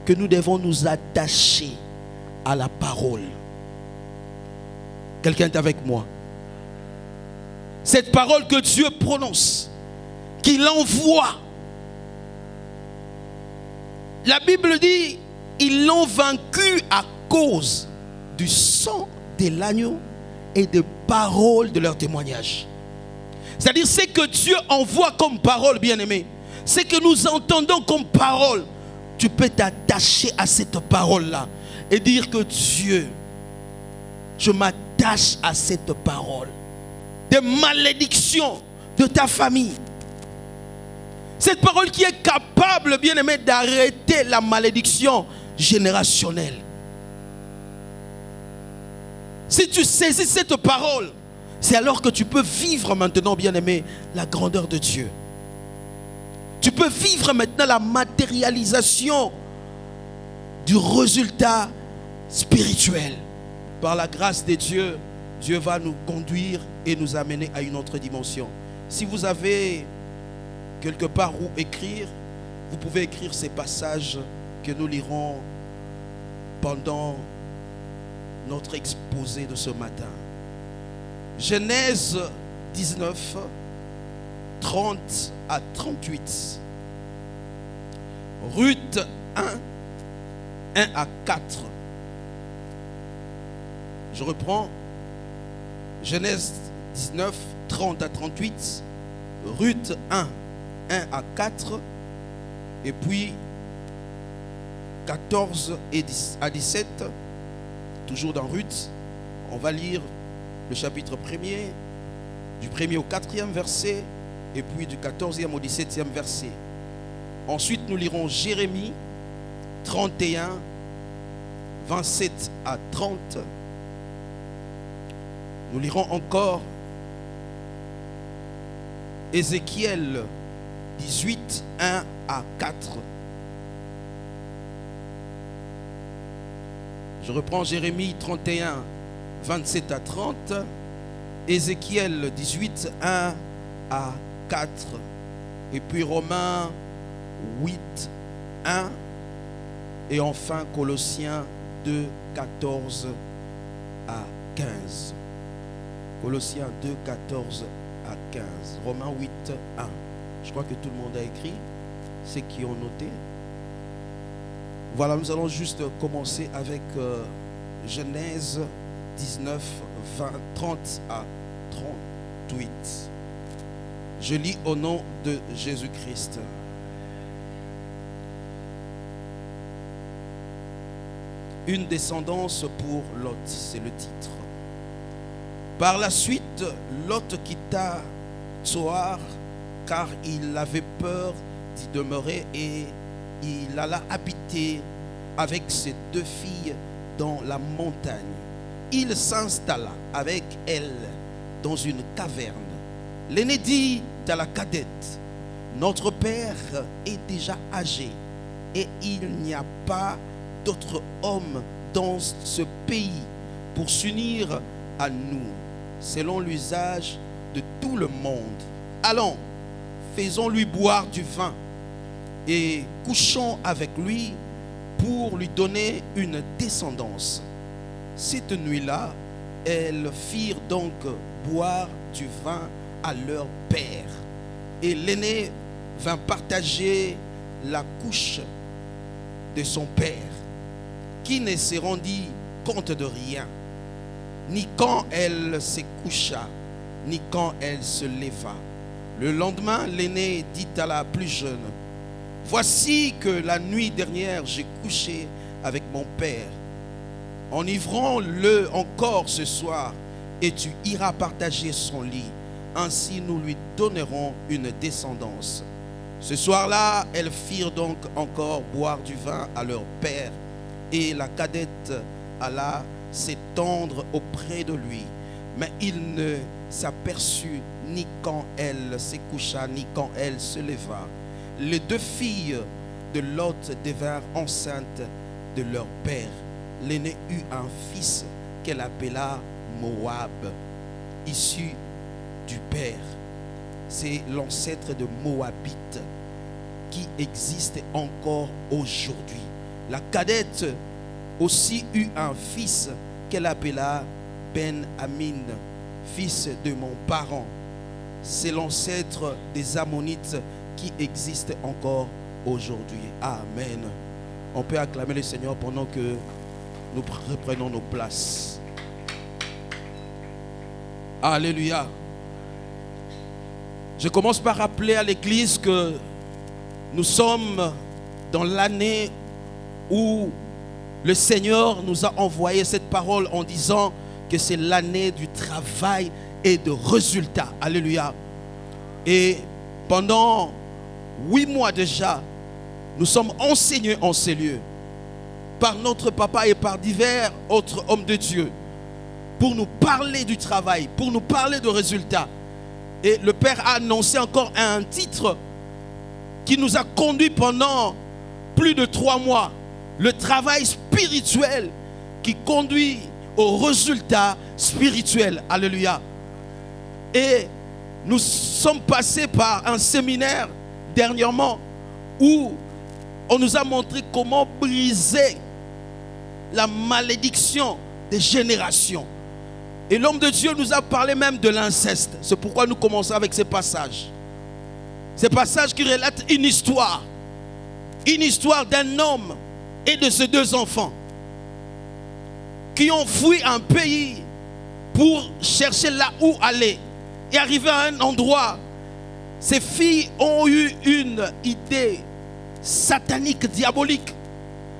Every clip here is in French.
que nous devons nous attacher à la parole. Quelqu'un est avec moi? Cette parole que Dieu prononce, qu'il envoie. La Bible dit, ils l'ont vaincu à cause du sang de l'agneau et des paroles de leur témoignage. C'est-à-dire, ce que Dieu envoie comme parole, bien-aimé, ce que nous entendons comme parole, tu peux t'attacher à cette parole-là et dire que Dieu, je m'attache à cette parole. Des malédictions de ta famille. Cette parole qui est capable, bien-aimé, d'arrêter la malédiction générationnelle. Si tu saisis cette parole, c'est alors que tu peux vivre maintenant, bien-aimé, la grandeur de Dieu. Tu peux vivre maintenant la matérialisation du résultat spirituel. Par la grâce de Dieu, Dieu va nous conduire et nous amener à une autre dimension. Si vous avez quelque part où écrire, vous pouvez écrire ces passages que nous lirons pendant notre exposé de ce matin. Genèse 19, 30 à 38. Ruth 1, 1 à 4. Je reprends. Genèse 19, 30 à 38. Ruth 1, 1 à 4. Et puis 14 à 17. Toujours dans Ruth. On va lire le chapitre 1er, du 1er au 4e verset, et puis du 14e au 17e verset. Ensuite, nous lirons Jérémie 31, 27 à 30. Nous lirons encore Ézéchiel 18, 1 à 4. Je reprends Jérémie 31, 27 à 30. Ézéchiel 18, 1 à 4. Et puis Romains 8, 1. Et enfin Colossiens 2, 14 à 15. Colossiens 2, 14 à 15. Romains 8, 1. Je crois que tout le monde a écrit. Ceux qui ont noté. Voilà, nous allons juste commencer avec Genèse 19, 20, 30 à 38. Je lis au nom de Jésus-Christ. Une descendance pour Lot, c'est le titre. Par la suite, Lot quitta Tsoar car il avait peur d'y demeurer et il alla habiter avec ses 2 filles dans la montagne. Il s'installa avec elles dans une caverne. L'aîné dit à la cadette, notre père est déjà âgé et il n'y a pas d'autre homme dans ce pays pour s'unir à nous, selon l'usage de tout le monde. Allons, faisons-lui boire du vin et couchons avec lui pour lui donner une descendance. Cette nuit-là, elles firent donc boire du vin à leur père. Et l'aîné vint partager la couche de son père, qui ne se rendit compte de rien, ni quand elle se coucha, ni quand elle se leva. Le lendemain, l'aîné dit à la plus jeune, voici que la nuit dernière, j'ai couché avec mon père. Enivrons-le encore ce soir et tu iras partager son lit. Ainsi, nous lui donnerons une descendance. Ce soir-là, elles firent donc encore boire du vin à leur père. Et la cadette alla s'étendre auprès de lui. Mais il ne s'aperçut ni quand elle se coucha, ni quand elle se leva. Les 2 filles de Lot devinrent enceintes de leur père. L'aînée eut un fils qu'elle appela Moab, issu du père. C'est l'ancêtre de Moabite qui existe encore aujourd'hui. La cadette aussi eut un fils qu'elle appela Ben-Amin, fils de mon parent. C'est l'ancêtre des Ammonites qui existe encore aujourd'hui. Amen. On peut acclamer le Seigneur pendant que nous reprenons nos places. Alléluia. Je commence par rappeler à l'Église que nous sommes dans l'année où le Seigneur nous a envoyé cette parole en disant que c'est l'année du travail et de résultats. Alléluia. Et pendant 8 mois déjà, nous sommes enseignés en ces lieux par notre papa et par divers autres hommes de Dieu pour nous parler du travail, pour nous parler de résultats. Et le Père a annoncé encore un titre qui nous a conduits pendant plus de 3 mois. Le travail spirituel qui conduit aux résultats spirituels. Alléluia. Et nous sommes passés par un séminaire dernièrement où on nous a montré comment briser la malédiction des générations. Et l'homme de Dieu nous a parlé même de l'inceste. C'est pourquoi nous commençons avec ces passages. Ces passages qui relatent une histoire d'un homme et de ses 2 enfants qui ont fui un pays pour chercher là où aller. Et arrivé à un endroit, ces filles ont eu une idée satanique, diabolique.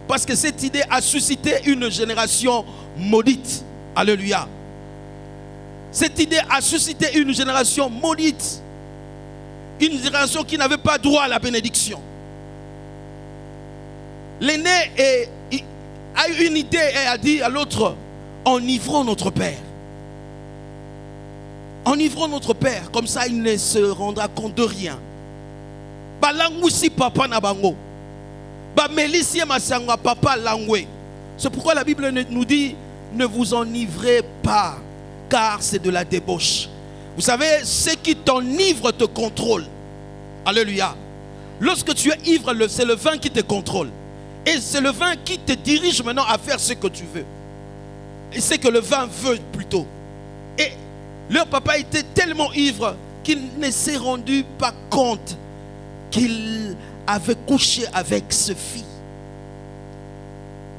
Parce que cette idée a suscité une génération maudite. Alléluia. Cette idée a suscité une génération maudite. Une génération qui n'avait pas droit à la bénédiction. L'aîné a eu une idée et a dit à l'autre, enivrons notre père. Enivrons notre père, comme ça il ne se rendra compte de rien. C'est pourquoi la Bible nous dit, ne vous enivrez pas, car c'est de la débauche. Vous savez, ce qui t'enivre te contrôle. Alléluia. Lorsque tu es ivre, c'est le vin qui te contrôle. Et c'est le vin qui te dirige maintenant à faire ce que tu veux. Et c'est que le vin veut plutôt. Et leur papa était tellement ivre qu'il ne s'est rendu pas compte qu'il avait couché avec ce fille.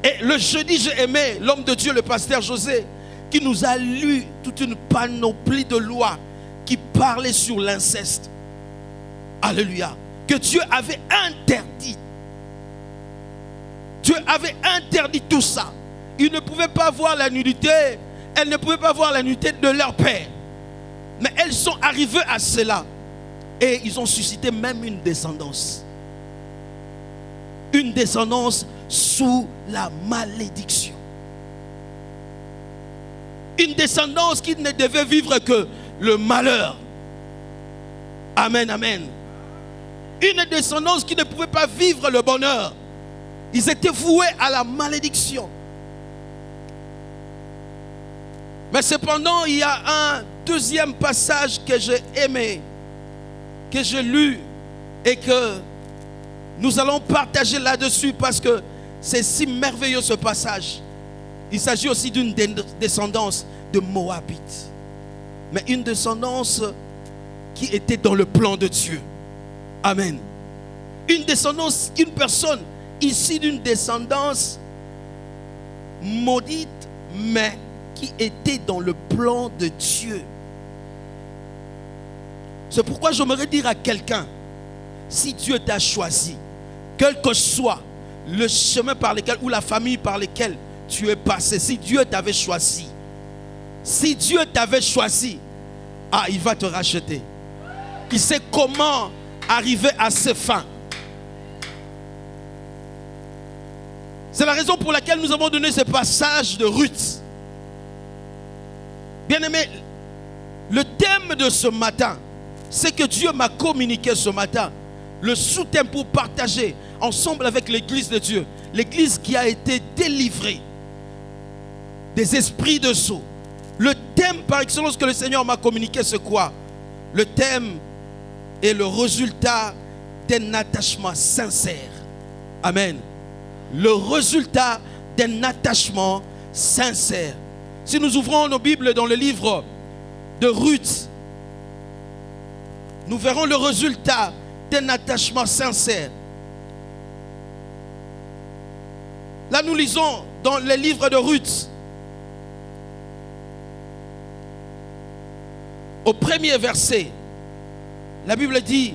Et le jeudi, j'ai aimé l'homme de Dieu, le pasteur José, qui nous a lu toute une panoplie de lois qui parlaient sur l'inceste. Alléluia. Que Dieu avait interdit. Dieu avait interdit tout ça. Ils ne pouvaient pas voir la nudité. Elles ne pouvaient pas voir la nudité de leur père. Mais elles sont arrivées à cela. Et ils ont suscité même une descendance. Une descendance sous la malédiction. Une descendance qui ne devait vivre que le malheur. Amen, amen. Une descendance qui ne pouvait pas vivre le bonheur. Ils étaient voués à la malédiction. Mais cependant, il y a un deuxième passage que j'ai aimé, que j'ai lu et que nous allons partager là-dessus parce que c'est si merveilleux ce passage. Il s'agit aussi d'une descendance de Moabites. Mais une descendance qui était dans le plan de Dieu. Amen. Une descendance, une personne issue d'une descendance maudite, mais qui était dans le plan de Dieu. C'est pourquoi j'aimerais dire à quelqu'un, si Dieu t'a choisi, quel que soit le chemin par lequel ou la famille par laquelle tu es passé, si Dieu t'avait choisi, ah, il va te racheter. Il sait comment arriver à ses fins. C'est la raison pour laquelle nous avons donné ce passage de Ruth. Bien-aimé, le thème de ce matin, c'est que Dieu m'a communiqué ce matin le sous-thème pour partager ensemble avec l'église de Dieu, l'église qui a été délivrée des esprits de sceaux. Le thème par excellence que le Seigneur m'a communiqué, c'est quoi? Le thème est le résultat d'un attachement sincère. Amen. le résultat d'un attachement sincère. Si nous ouvrons nos Bibles dans le livre de Ruth, nous verrons le résultat d'un attachement sincère. Là, nous lisons dans le livre de Ruth, au premier verset, la Bible dit: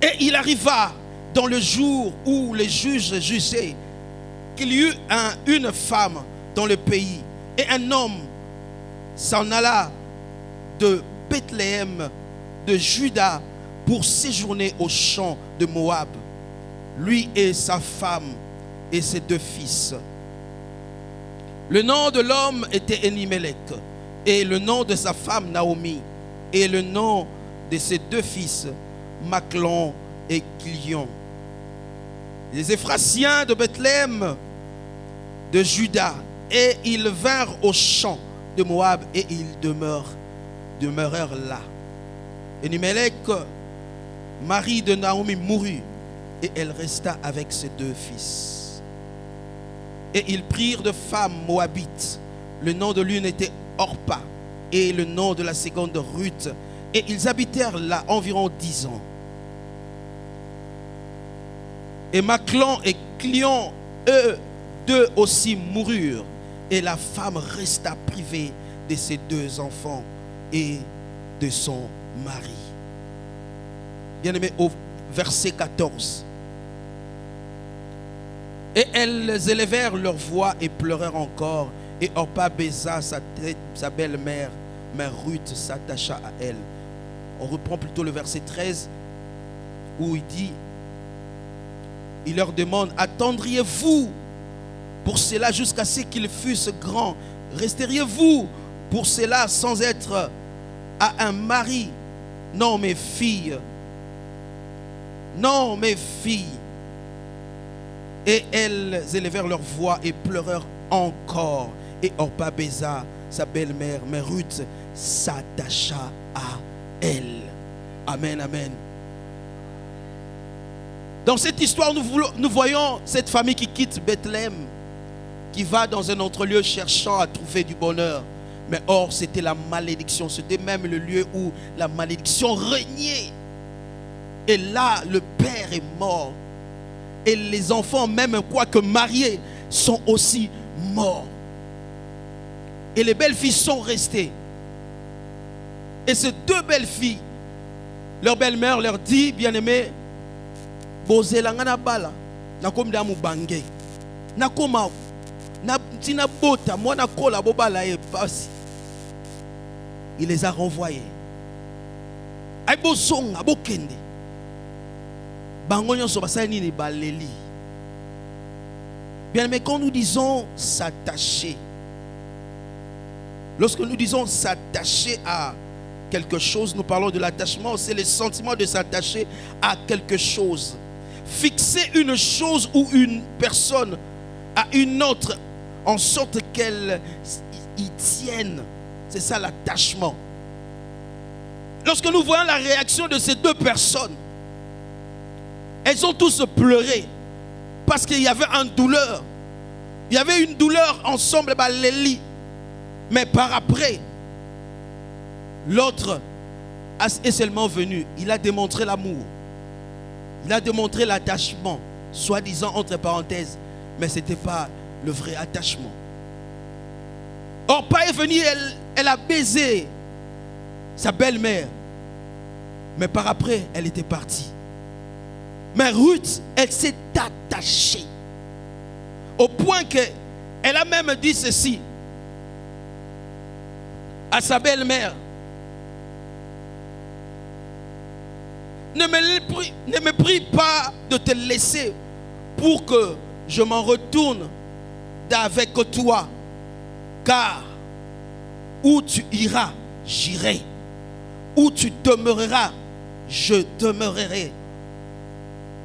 et il arriva dans le jour où les juges jugeaient qu'il y eut une femme dans le pays, et un homme s'en alla de Bethléem de Juda pour séjourner au champ de Moab, lui et sa femme et ses 2 fils. Le nom de l'homme était Elimelech, et le nom de sa femme Naomi, et le nom de ses 2 fils Maclon et Kilion. Les Éphrasiens de Bethléem de Juda, et ils vinrent au champ de Moab, et ils demeurèrent là. Elimelech, mari de Naomi, mourut, et elle resta avec ses 2 fils. Et ils prirent de femmes moabites. Le nom de l'une était Orpa, et le nom de la seconde Ruth. Et ils habitèrent là environ 10 ans. Et Maclon et Kilion, eux 2 aussi moururent. Et la femme resta privée de ses 2 enfants et de son mari. Bien-aimé, au verset 14. Et elles élevèrent leur voix et pleurèrent encore. Et Orpa baisa sa belle-mère, mais Ruth s'attacha à elle. On reprend plutôt le verset 13 où il dit, il leur demande: attendriez-vous pour cela jusqu'à ce qu'ils fussent grands? Resteriez-vous pour cela sans être à un mari? Non, mes filles. Non, mes filles. Et elles élevèrent leur voix et pleurèrent encore. Et Orpa baisa sa belle-mère, mais Ruth s'attacha à elle. Amen, amen. Dans cette histoire, nous voyons cette famille qui quitte Bethléem, qui va dans un autre lieu cherchant à trouver du bonheur. Mais or, c'était la malédiction. C'était même le lieu où la malédiction régnait. Et là, le père est mort. Et les enfants, même quoique mariés, sont aussi morts. Et les belles-filles sont restées. Et ces 2 belles-filles, leur belle-mère leur dit: bien-aimé, bozelanga na bala nakomda mubange nakoma na tina bota mwana kola bobala e pasi. Il les a renvoyés. Ay bozonga bokende bango nyonso basali ni baleli. Bien, mais quand nous disons s'attacher, lorsque nous disons s'attacher à quelque chose, nous parlons de l'attachement, c'est le sentiment de s'attacher à quelque chose. Fixer une chose ou une personne à une autre en sorte qu'elle y tienne. C'est ça l'attachement. Lorsque nous voyons la réaction de ces 2 personnes, elles ont tous pleuré parce qu'il y avait une douleur. Il y avait une douleur ensemble, mais par après, l'autre est seulement venu. Il a démontré l'amour. Il a démontré l'attachement, soi-disant entre parenthèses, mais ce n'était pas le vrai attachement. Orpa est venue, elle a baisé sa belle-mère, mais par après, elle était partie. Mais Ruth, elle s'est attachée, au point qu'elle a même dit ceci à sa belle-mère: ne me prie pas de te laisser pour que je m'en retourne d'avec toi, car où tu iras, j'irai. Où tu demeureras, je demeurerai.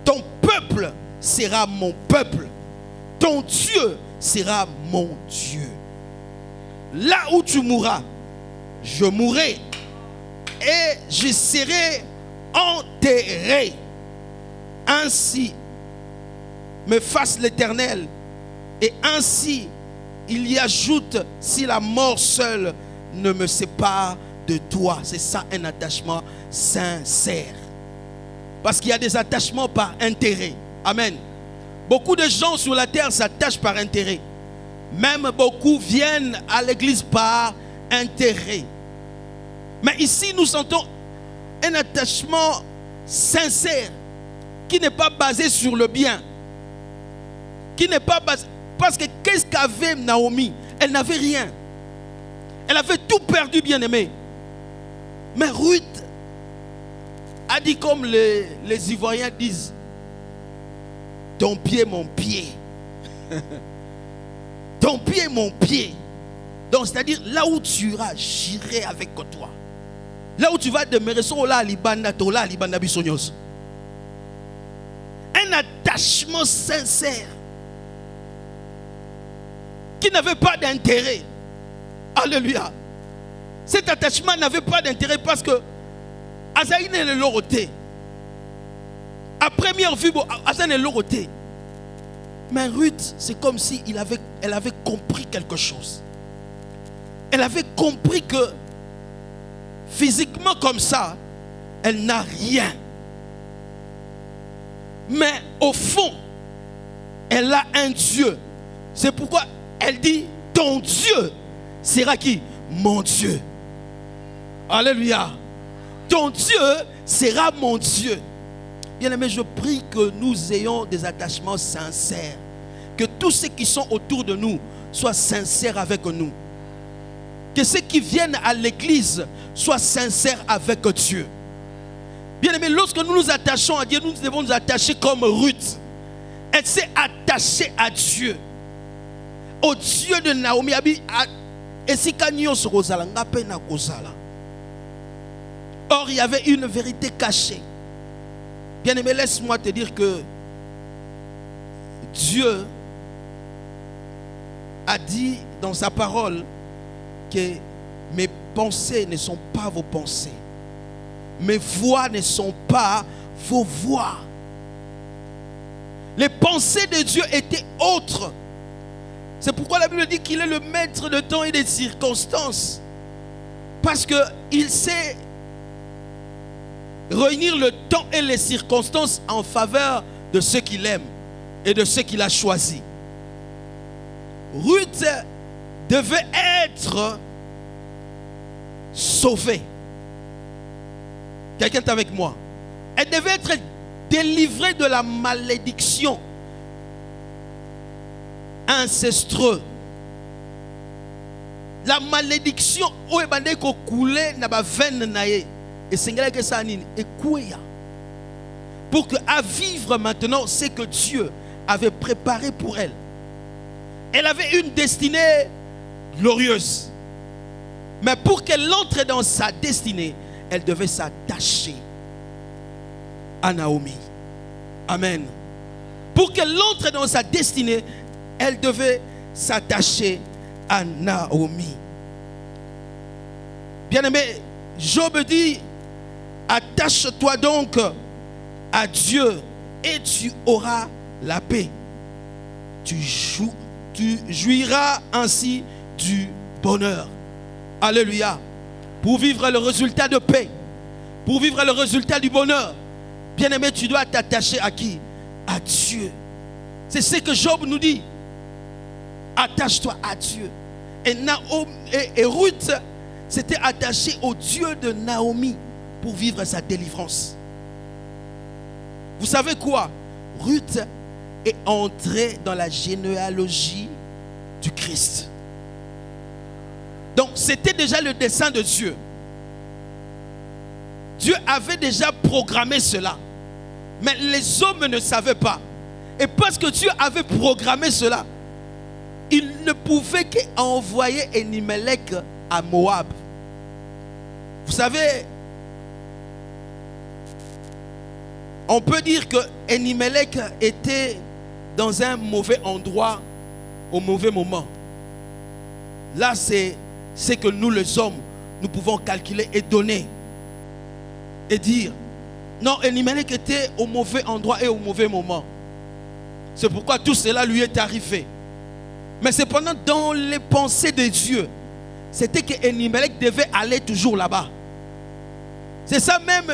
Ton peuple sera mon peuple. Ton Dieu sera mon Dieu. Là où tu mourras, je mourrai. et je serai enterré. Ainsi me fasse l'Éternel, et ainsi il y ajoute, si la mort seule ne me sépare de toi. C'est ça un attachement sincère. Parce qu'il y a des attachements par intérêt. Amen. Beaucoup de gens sur la terre s'attachent par intérêt. Même beaucoup viennent à l'église par intérêt. Mais ici nous sentons un attachement sincère qui n'est pas basé sur le bien. Qui n'est pas basé... Parce que qu'est-ce qu'avait Naomi? Elle n'avait rien. Elle avait tout perdu, bien aimé. Mais Ruth a dit comme les Ivoiriens disent, ton pied, mon pied. Ton pied, mon pied. Donc c'est-à-dire là où tu iras, j'irai avec toi. Là où tu vas demeurer, un attachement sincère qui n'avait pas d'intérêt. Alléluia. Cet attachement n'avait pas d'intérêt parce que Azaïne est le loroté. À première vue, Azaïne est le loroté. Mais Ruth, c'est comme si elle avait compris quelque chose. Elle avait compris que physiquement comme ça, elle n'a rien. Mais au fond, elle a un Dieu. C'est pourquoi elle dit, ton Dieu sera qui? Mon Dieu. Alléluia. Ton Dieu sera mon Dieu. Bien aimé, je prie que nous ayons des attachements sincères. Que tous ceux qui sont autour de nous soient sincères avec nous. Que ceux qui viennent à l'église soient sincères avec Dieu. Bien aimé, lorsque nous nous attachons à Dieu, nous devons nous attacher comme Ruth. Elle s'est attachée à Dieu. Au Dieu de Naomi. Or, il y avait une vérité cachée. Bien aimé, laisse-moi te dire que Dieu a dit dans sa parole que mes pensées ne sont pas vos pensées. Mes voix ne sont pas vos voix. Les pensées de Dieu étaient autres. C'est pourquoi la Bible dit qu'il est le maître de temps et des circonstances. Parce qu'il sait réunir le temps et les circonstances en faveur de ceux qu'il aime et de ceux qu'il a choisis. Ruth devait être sauvée. Quelqu'un est avec moi? Elle devait être délivrée de la malédiction ancestreuse. La malédiction où elle a coulé dans la veine naïe. Et c'est que ça et pour qu'à vivre maintenant ce que Dieu avait préparé pour elle. Elle avait une destinée glorieuse. Mais pour qu'elle entre dans sa destinée, elle devait s'attacher à Naomi. Amen. Pour qu'elle entre dans sa destinée, elle devait s'attacher à Naomi. Bien-aimé, Job dit, attache-toi donc à Dieu et tu auras la paix. Tu jouiras ainsi du bonheur. Alléluia. Pour vivre le résultat de paix, pour vivre le résultat du bonheur, bien-aimé, tu dois t'attacher à qui? À Dieu. C'est ce que Job nous dit. Attache-toi à Dieu. Et Ruth s'était attachée au Dieu de Naomi pour vivre sa délivrance. Vous savez quoi? Ruth est entrée dans la généalogie du Christ. Donc c'était déjà le dessein de Dieu. Dieu avait déjà programmé cela. Mais les hommes ne savaient pas. Et parce que Dieu avait programmé cela, il ne pouvait qu'envoyer Elimelech à Moab. Vous savez, on peut dire que Elimelech était dans un mauvais endroit au mauvais moment. Là, c'est ce que nous les hommes, nous pouvons calculer et donner et dire, non, Elimelech était au mauvais endroit et au mauvais moment. C'est pourquoi tout cela lui est arrivé. Mais cependant, dans les pensées de Dieu, c'était que Elimelech devait aller toujours là-bas. C'est ça même,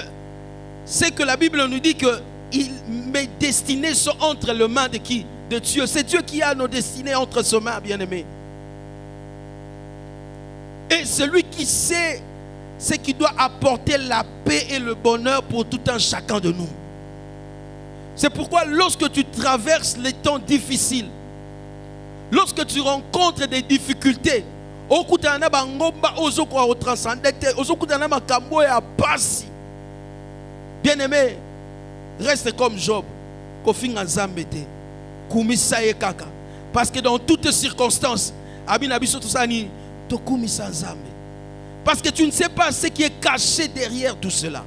c'est que la Bible nous dit que mes destinées sont entre les mains de qui? De Dieu. C'est Dieu qui a nos destinées entre ses mains, bien-aimés. Et celui qui sait, c'est qui doit apporter la paix et le bonheur pour tout un chacun de nous. C'est pourquoi lorsque tu traverses les temps difficiles, lorsque tu rencontres des difficultés, bien-aimé, reste comme Job. Parce que dans toutes circonstances, parce que tu ne sais pas ce qui est caché derrière tout cela.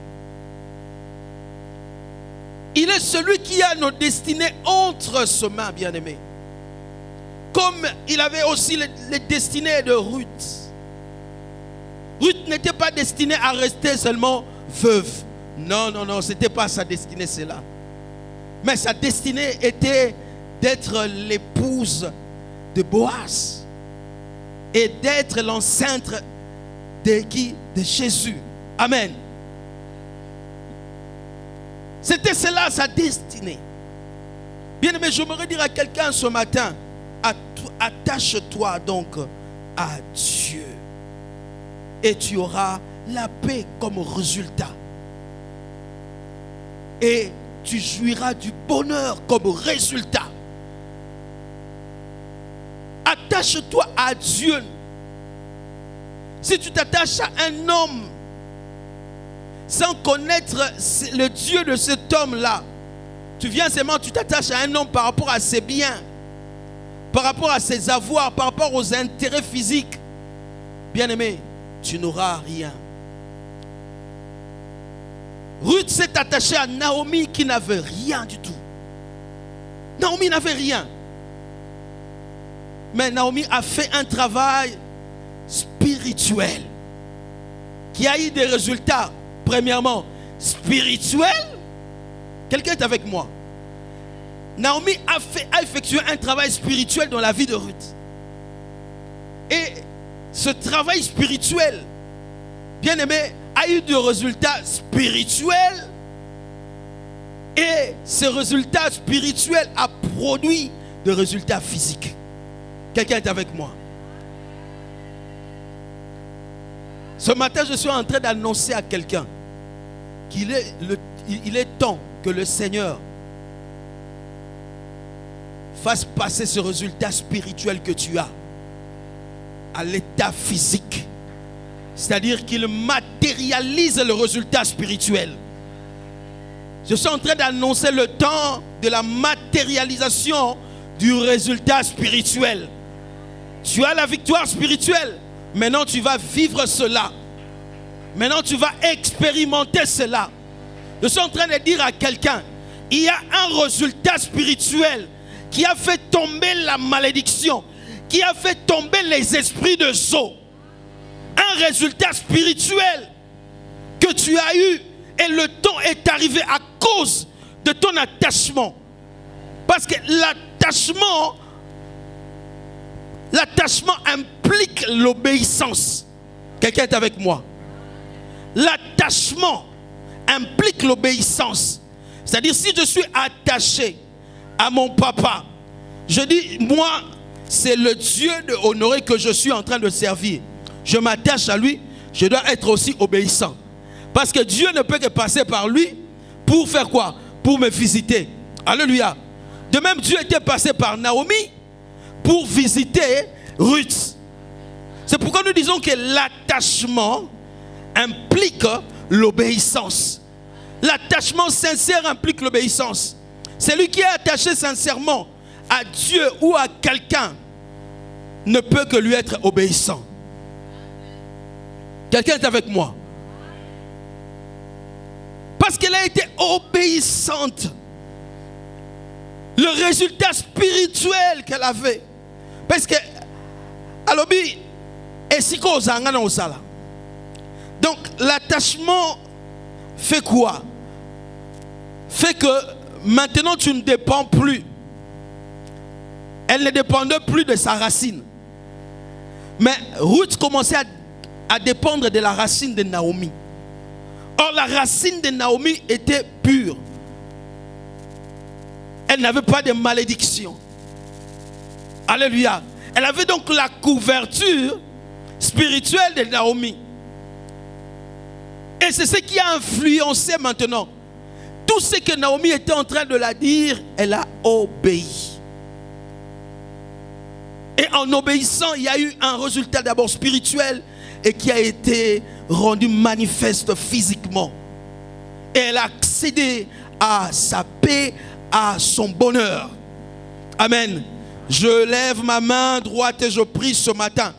Il est celui qui a nos destinées entre ses mains, bien-aimés. Comme il avait aussi les destinées de Ruth. Ruth n'était pas destinée à rester seulement veuve. Non, non, non, ce n'était pas sa destinée, cela. Mais sa destinée était d'être l'épouse de Boaz. Et d'être l'enceinte de qui? De Jésus. Amen. C'était cela sa destinée. Bien aimé, j'aimerais dire à quelqu'un ce matin, attache-toi donc à Dieu. Et tu auras la paix comme résultat. Et tu jouiras du bonheur comme résultat. Attache-toi à Dieu. Si tu t'attaches à un homme sans connaître le Dieu de cet homme-là, tu viens seulement, tu t'attaches à un homme par rapport à ses biens, par rapport à ses avoirs, par rapport aux intérêts physiques. Bien-aimé, tu n'auras rien. Ruth s'est attachée à Naomi qui n'avait rien du tout. Naomi n'avait rien. Mais Naomi a fait un travail spirituel qui a eu des résultats. Premièrement, spirituel. Quelqu'un est avec moi. Naomi a effectué un travail spirituel dans la vie de Ruth. Et ce travail spirituel, bien aimé, a eu des résultats spirituels. Et ce résultat spirituel a produit des résultats physiques. Quelqu'un est avec moi. Ce matin, je suis en train d'annoncer à quelqu'un qu'il est temps que le Seigneur fasse passer ce résultat spirituel que tu as à l'état physique. C'est-à-dire qu'il matérialise le résultat spirituel. Je suis en train d'annoncer le temps de la matérialisation du résultat spirituel. Tu as la victoire spirituelle. Maintenant, tu vas vivre cela. Maintenant, tu vas expérimenter cela. Je suis en train de dire à quelqu'un, il y a un résultat spirituel qui a fait tomber la malédiction, qui a fait tomber les esprits de Zo. Un résultat spirituel que tu as eu et le temps est arrivé à cause de ton attachement. Parce que l'attachement implique l'obéissance. Quelqu'un est avec moi? L'attachement implique l'obéissance. C'est-à-dire, si je suis attaché à mon papa, je dis, moi, c'est le Dieu de Honoré que je suis en train de servir. Je m'attache à lui, je dois être aussi obéissant. Parce que Dieu ne peut que passer par lui pour faire quoi? Pour me visiter. Alléluia. De même, Dieu était passé par Naomi pour visiter Ruth. C'est pourquoi nous disons que l'attachement implique l'obéissance. L'attachement sincère implique l'obéissance. Celui qui est attaché sincèrement à Dieu ou à quelqu'un ne peut que lui être obéissant. Quelqu'un est avec moi? Parce qu'elle a été obéissante. Le résultat spirituel qu'elle avait. Parce que, alobi, donc l'attachement fait quoi? Fait que maintenant tu ne dépends plus. Elle ne dépendait plus de sa racine. Mais Ruth commençait à dépendre de la racine de Naomi. Or la racine de Naomi était pure. Elle n'avait pas de malédiction. Alléluia. Elle avait donc la couverture spirituelle de Naomi. Et c'est ce qui a influencé maintenant. Tout ce que Naomi était en train de la dire, elle a obéi. Et en obéissant, il y a eu un résultat d'abord spirituel et qui a été rendu manifeste physiquement. Et elle a accédé à sa paix, à son bonheur. Amen. Je lève ma main droite et je prie ce matin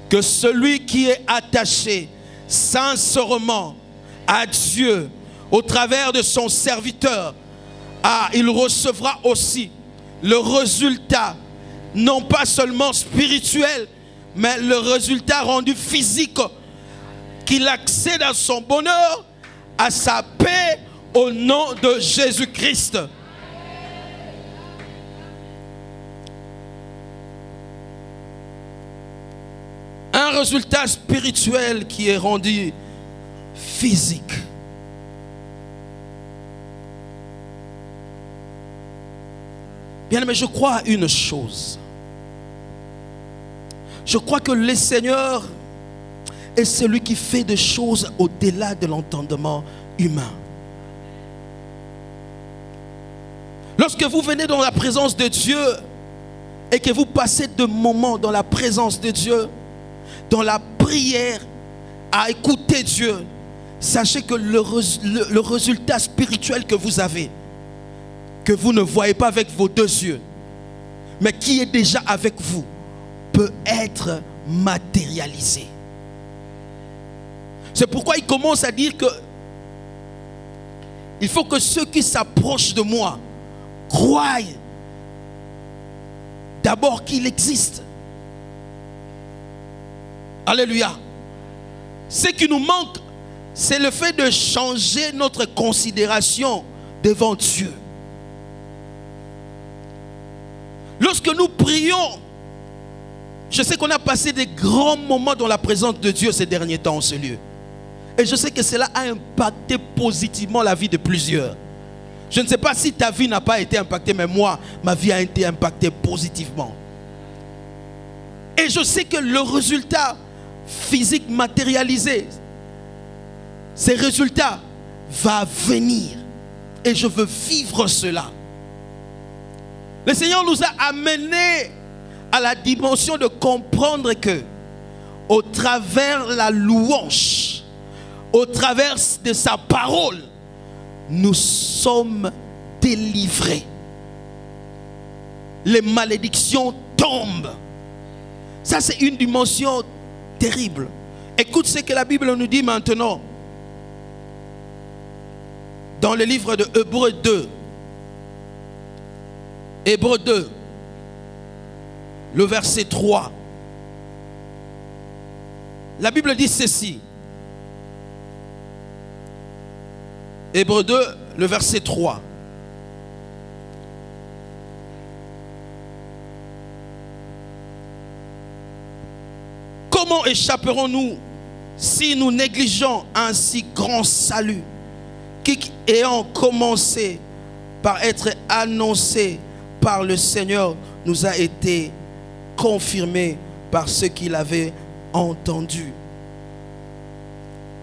que celui qui est attaché sincèrement à Dieu au travers de son serviteur, il recevra aussi le résultat, non pas seulement spirituel, mais le résultat rendu physique, qu'il accède à son bonheur, à sa paix, au nom de Jésus-Christ. Un résultat spirituel qui est rendu physique. Bien, mais je crois à une chose. Je crois que le Seigneur est celui qui fait des choses au-delà de l'entendement humain. Lorsque vous venez dans la présence de Dieu et que vous passez de moments dans la présence de Dieu, dans la prière, à écouter Dieu, sachez que le résultat spirituel que vous avez, que vous ne voyez pas avec vos deux yeux, mais qui est déjà avec vous, peut être matérialisé. C'est pourquoi il commence à dire que il faut que ceux qui s'approchent de moi croient d'abord qu'il existe. Alléluia. Ce qui nous manque, c'est le fait de changer notre considération devant Dieu. Lorsque nous prions, je sais qu'on a passé des grands moments dans la présence de Dieu ces derniers temps en ce lieu. Et je sais que cela a impacté positivement la vie de plusieurs. Je ne sais pas si ta vie n'a pas été impactée, mais moi, ma vie a été impactée positivement. Et je sais que le résultat physique matérialisé, ces résultats va venir. Et je veux vivre cela. Le Seigneur nous a amenés à la dimension de comprendre que au travers la louange, au travers de sa parole, nous sommes délivrés. Les malédictions tombent. Ça, c'est une dimension terrible. Écoute ce que la Bible nous dit maintenant. Dans le livre de Hébreux 2. Hébreux 2. Le verset 3. La Bible dit ceci. Hébreux 2, le verset 3. Comment échapperons-nous si nous négligeons un si grand salut qui, ayant commencé par être annoncé par le Seigneur, nous a été confirmé par ceux qui l'avaient entendu.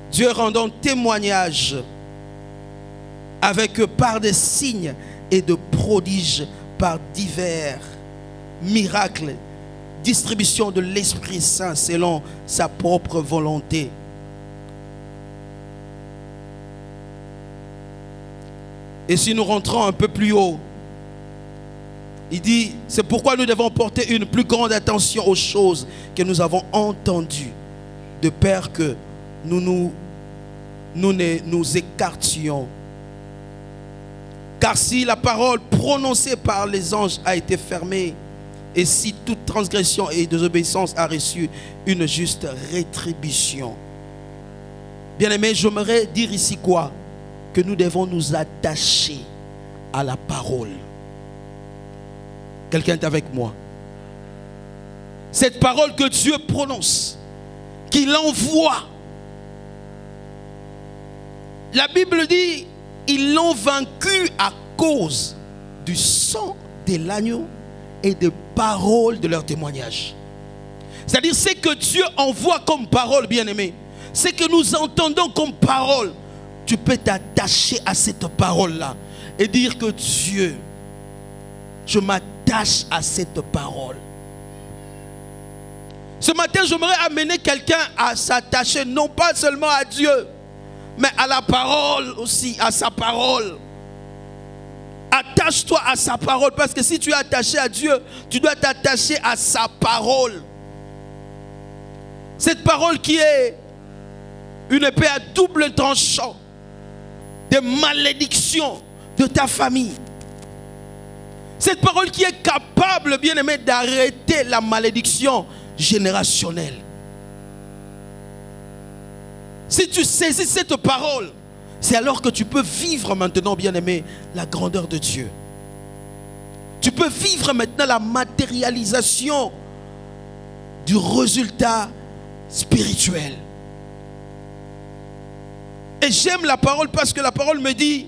Dieu rendant témoignage avec eux par des signes et de prodiges, par divers miracles, distribution de l'Esprit Saint selon sa propre volonté. Et si nous rentrons un peu plus haut, il dit, c'est pourquoi nous devons porter une plus grande attention aux choses que nous avons entendues, de peur que nous ne nous écartions. Car si la parole prononcée par les anges a été fermée, et si toute transgression et désobéissance a reçu une juste rétribution. Bien-aimé, j'aimerais dire ici quoi? que nous devons nous attacher à la parole. Quelqu'un est avec moi? Cette parole que Dieu prononce, qu'il envoie. La Bible dit, ils l'ont vaincu à cause du sang de l'agneau et des paroles de leur témoignage. C'est-à-dire, ce que Dieu envoie comme parole, bien-aimé, ce que nous entendons comme parole, tu peux t'attacher à cette parole-là et dire que Dieu, je m'attache à cette parole. Ce matin, j'aimerais amener quelqu'un à s'attacher non pas seulement à Dieu, mais à la parole aussi, à sa parole. Attache-toi à sa parole, parce que si tu es attaché à Dieu, tu dois t'attacher à sa parole. Cette parole qui est une épée à double tranchant de malédiction de ta famille. Cette parole qui est capable, bien aimé, d'arrêter la malédiction générationnelle. Si tu saisis cette parole, c'est alors que tu peux vivre maintenant, bien aimé, la grandeur de Dieu. Tu peux vivre maintenant la matérialisation du résultat spirituel. Et j'aime la parole parce que la parole me dit,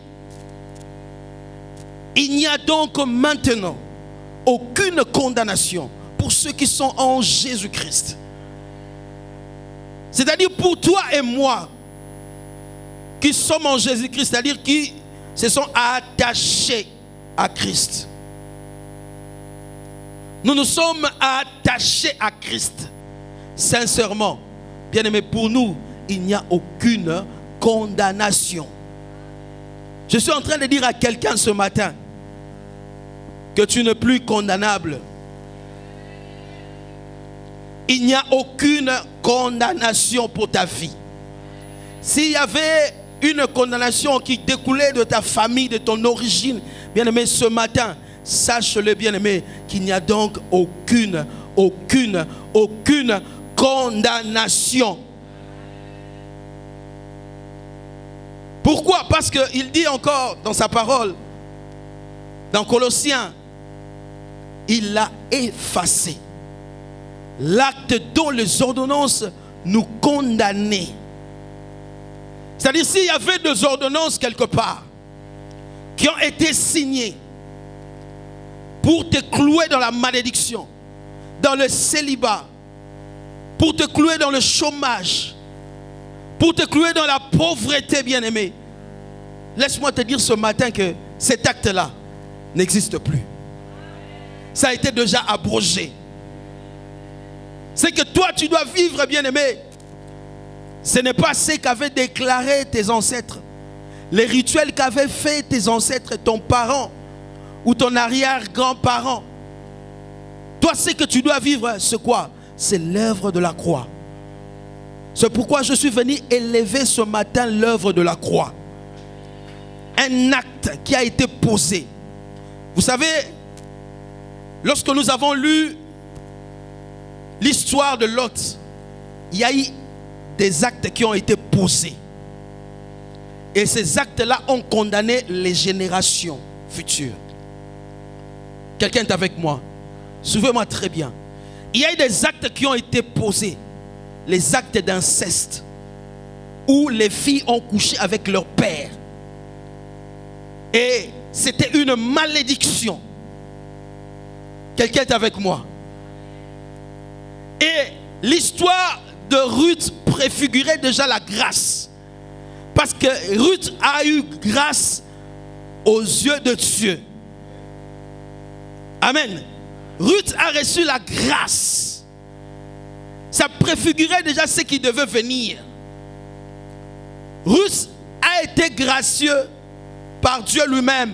il n'y a donc maintenant aucune condamnation pour ceux qui sont en Jésus-Christ. C'est-à-dire pour toi et moi qui sommes en Jésus-Christ, c'est-à-dire qui se sont attachés à Christ. Nous nous sommes attachés à Christ. Sincèrement, bien aimé, pour nous, il n'y a aucune condamnation. Je suis en train de dire à quelqu'un ce matin que tu n'es plus condamnable. Il n'y a aucune condamnation pour ta vie. S'il y avait une condamnation qui découlait de ta famille, de ton origine, bien aimé, ce matin, sache-le, bien aimé, qu'il n'y a donc aucune condamnation. Pourquoi? Parce qu'il dit encore dans sa parole, dans Colossiens, il l'a effacé. L'acte dont les ordonnances nous condamnaient. C'est-à-dire, s'il y avait des ordonnances quelque part qui ont été signées pour te clouer dans la malédiction, dans le célibat, pour te clouer dans le chômage, pour te clouer dans la pauvreté, bien-aimé, laisse-moi te dire ce matin que cet acte-là n'existe plus. Ça a été déjà abrogé. C'est que toi tu dois vivre, bien-aimé. Ce n'est pas ce qu'avaient déclaré tes ancêtres. Les rituels qu'avaient fait tes ancêtres, ton parent ou ton arrière-grand-parent. Toi, ce que tu dois vivre, c'est quoi? C'est l'œuvre de la croix. C'est pourquoi je suis venu élever ce matin l'œuvre de la croix. Un acte qui a été posé. Vous savez, lorsque nous avons lu l'histoire de Lot, il y a eu des actes qui ont été posés. Et ces actes-là ont condamné les générations futures. Quelqu'un est avec moi? Suivez-moi très bien. Il y a eu des actes qui ont été posés. Les actes d'inceste, où les filles ont couché avec leur père. Et c'était une malédiction. Quelqu'un est avec moi? Et l'histoire de Ruth préfigurait déjà la grâce. Parce que Ruth a eu grâce aux yeux de Dieu. Amen. Ruth a reçu la grâce. Ça préfigurait déjà ce qui devait venir. Ruth a été gracieux par Dieu lui-même.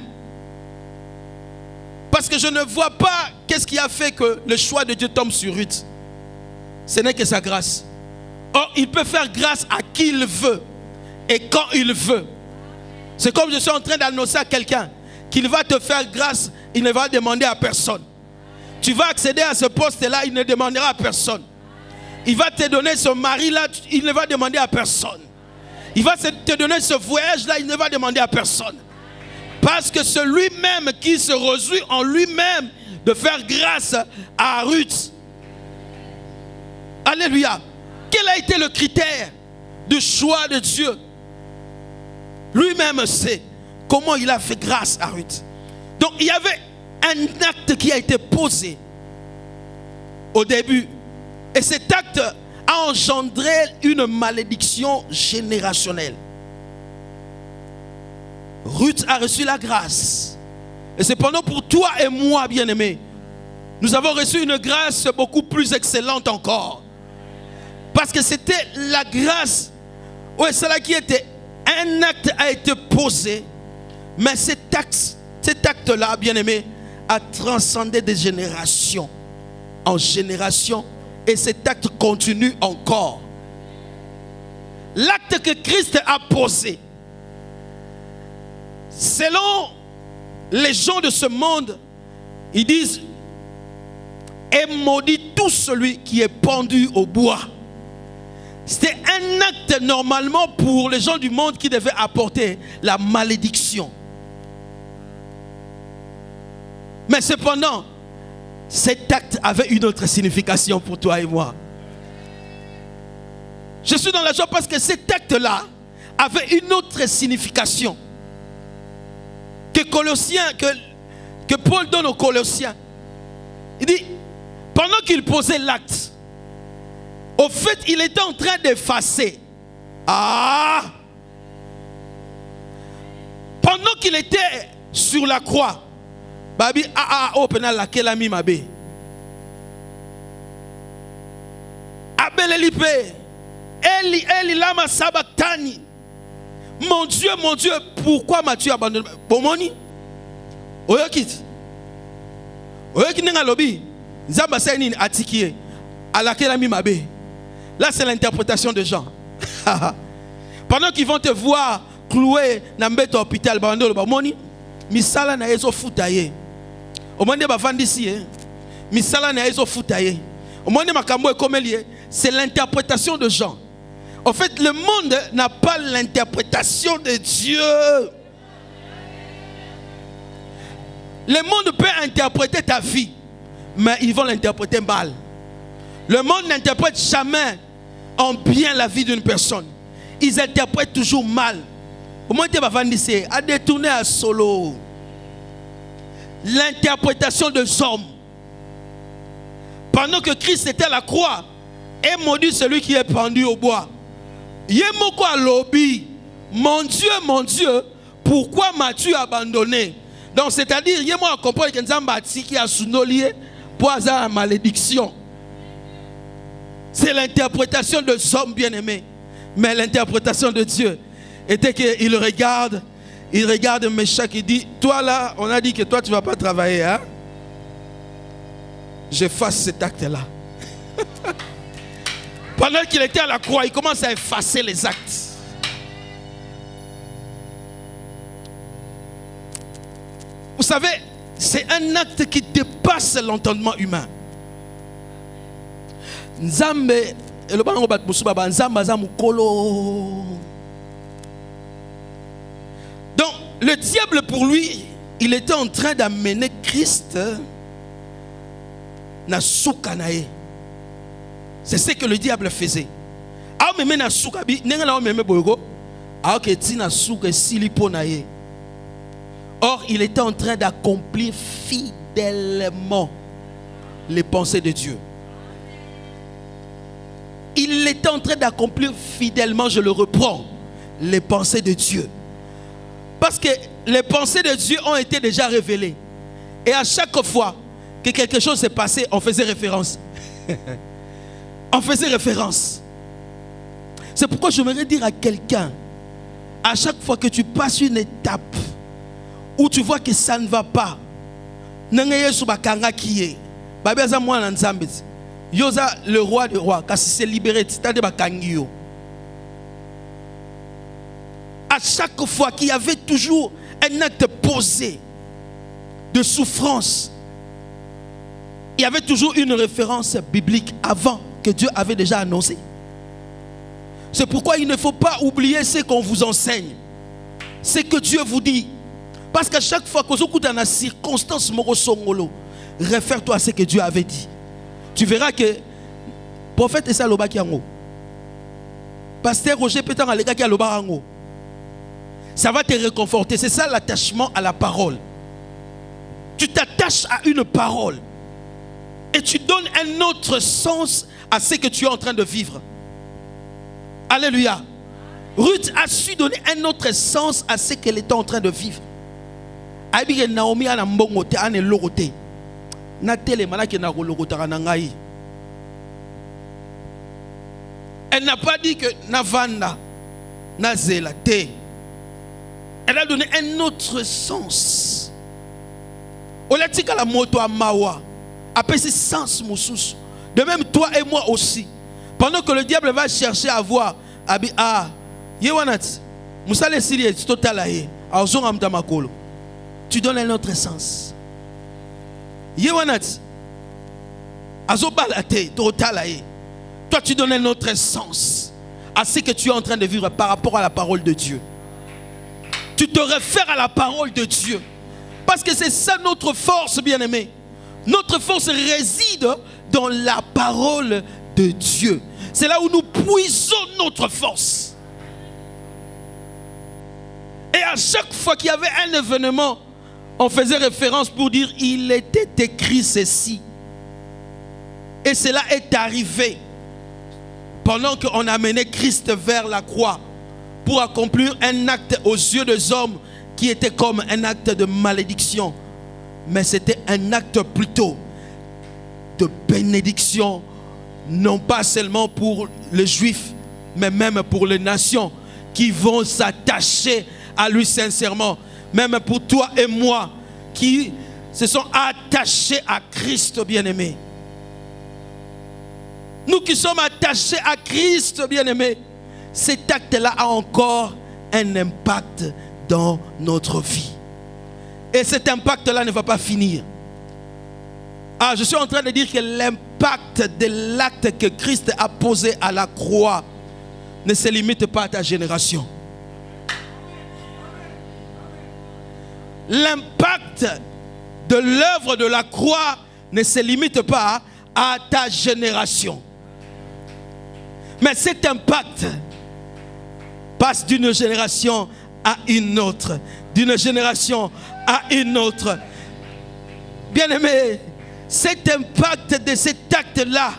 Parce que je ne vois pas qu'est-ce qui a fait que le choix de Dieu tombe sur Ruth. Ce n'est que sa grâce. Or, il peut faire grâce à qui il veut et quand il veut. C'est comme je suis en train d'annoncer à quelqu'un qu'il va te faire grâce, il ne va demander à personne. Tu vas accéder à ce poste-là, il ne demandera à personne. Il va te donner ce mari-là, il ne va demander à personne. Il va te donner ce voyage-là, il ne va demander à personne. Parce que c'est lui-même qui se réjouit en lui-même de faire grâce à Ruth. Alléluia. Quel a été le critère du choix de Dieu? Lui-même sait comment il a fait grâce à Ruth. Donc il y avait un acte qui a été posé au début. Et cet acte a engendré une malédiction générationnelle. Ruth a reçu la grâce. Et cependant pour toi et moi, bien-aimés, nous avons reçu une grâce beaucoup plus excellente encore. Parce que c'était la grâce. Oui, c'est là qui était. Un acte a été posé. Mais cet acte-là, bien-aimé, a transcendé de génération en génération. Et cet acte continue encore. L'acte que Christ a posé, selon les gens de ce monde, ils disent: est maudit tout celui qui est pendu au bois. C'était un acte normalement pour les gens du monde qui devait apporter la malédiction. Mais cependant, cet acte avait une autre signification pour toi et moi. Je suis dans la joie parce que cet acte-là avait une autre signification que Paul donne aux Colossiens. Il dit, pendant qu'il posait l'acte, au fait, il était en train d'effacer. Pendant qu'il était sur la croix, Babi opena la kelami mabe. Abel Elipe, Eli lama sabatani. Mon Dieu, pourquoi m'as-tu abandonné? Bomoni. Oyokit. Oyokit nenga lobi. Nzamba saini atikie. À kelami mabe. Là, c'est l'interprétation de Jean. Pendant qu'ils vont te voir cloué dans le hôpital, misala na ezo futaye. Au monde bavandisi, misala na ezo futaye. Au monde makambo ekomelie, c'est l'interprétation de Jean. En fait, le monde n'a pas l'interprétation de Dieu. Le monde peut interpréter ta vie, mais ils vont l'interpréter mal. Le monde n'interprète jamais en bien la vie d'une personne. Ils interprètent toujours mal. Au moins, tu vas dire, à détourner à solo. L'interprétation des hommes. Pendant que Christ était à la croix, et maudit celui qui est pendu au bois. Yemoko a lobby. Mon Dieu, pourquoi m'as-tu abandonné? Donc, c'est-à-dire, Yemo a compris que Nzambati qui a sounolié pour avoir la malédiction. C'est l'interprétation de hommes bien-aimés. Mais l'interprétation de Dieu était qu'il regarde Méchak et dit, toi là, on a dit que toi tu ne vas pas travailler. Hein? J'efface cet acte-là. Pendant qu'il était à la croix, il commence à effacer les actes. Vous savez, c'est un acte qui dépasse l'entendement humain. Nzambe, donc le diable pour lui, il était en train d'amener Christ na soukanae. C'est ce que le diable faisait. Or, il était en train d'accomplir fidèlement les pensées de Dieu. Il était en train d'accomplir fidèlement, je le reprends, les pensées de Dieu. Parce que les pensées de Dieu ont été déjà révélées. Et à chaque fois que quelque chose s'est passé, on faisait référence. On faisait référence. C'est pourquoi j'aimerais dire à quelqu'un, à chaque fois que tu passes une étape où tu vois que ça ne va pas, Yosa, le roi des rois, quand il s'est libéré, à chaque fois qu'il y avait toujours un acte posé de souffrance, il y avait toujours une référence biblique avant que Dieu avait déjà annoncé. C'est pourquoi il ne faut pas oublier ce qu'on vous enseigne. Ce que Dieu vous dit. Parce qu'à chaque fois que vous êtes dans la circonstance, réfère-toi à ce que Dieu avait dit. Tu verras que prophète Essa Loba qui ango. Pasteur Roger Pétan Alega qui a Loba ango. Ça va te réconforter. C'est ça l'attachement à la parole. Tu t'attaches à une parole. Et tu donnes un autre sens à ce que tu es en train de vivre. Alléluia. Ruth a su donner un autre sens à ce qu'elle était en train de vivre. Naomi a mbongote a ne logote. Na tele malaki na logotara na ngai. Elle n'a pas dit que Navanda, Nazela, Te. Elle a donné un autre sens. Olatika la moto à Mawa. Après ce sens moussous. De même toi et moi aussi. Pendant que le diable va chercher à voir. Ah, Yewanat. Moussa le Siri totalaye. Aozonga mtamakolo. Tu donnes un autre sens. Yewanat. Azobalate totalaye. Toi, tu donnes un autre sens à ce que tu es en train de vivre par rapport à la parole de Dieu. Tu te réfères à la parole de Dieu. Parce que c'est ça notre force, bien-aimé. Notre force réside dans la parole de Dieu. C'est là où nous puisons notre force. Et à chaque fois qu'il y avait un événement, on faisait référence pour dire il était écrit ceci. Et cela est arrivé. Pendant qu'on amenait Christ vers la croix pour accomplir un acte aux yeux des hommes qui était comme un acte de malédiction. Mais c'était un acte plutôt de bénédiction, non pas seulement pour les Juifs, mais même pour les nations qui vont s'attacher à lui sincèrement. Même pour toi et moi qui se sont attachés à Christ bien-aimé. Nous qui sommes attachés à Christ, bien-aimé, cet acte-là a encore un impact dans notre vie. Et cet impact-là ne va pas finir. Ah, je suis en train de dire que l'impact de l'acte que Christ a posé à la croix ne se limite pas à ta génération. L'impact de l'œuvre de la croix ne se limite pas à ta génération. Mais cet impact passe d'une génération à une autre. D'une génération à une autre. Bien-aimé, cet impact de cet acte-là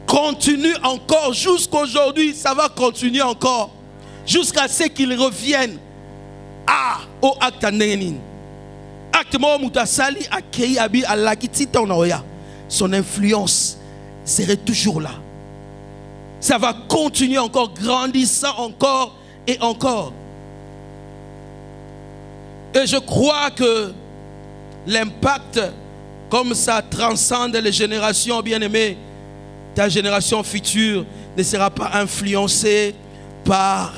continue encore jusqu'aujourd'hui. Ça va continuer encore. Jusqu'à ce qu'il revienne au acte Nénin. Acte Moumutasali a créé Abi à l'Akitita Onaoya. Son influence serait toujours là. Ça va continuer encore, grandissant encore et encore. Et je crois que l'impact, comme ça transcende les générations bien-aimées, ta génération future ne sera pas influencée par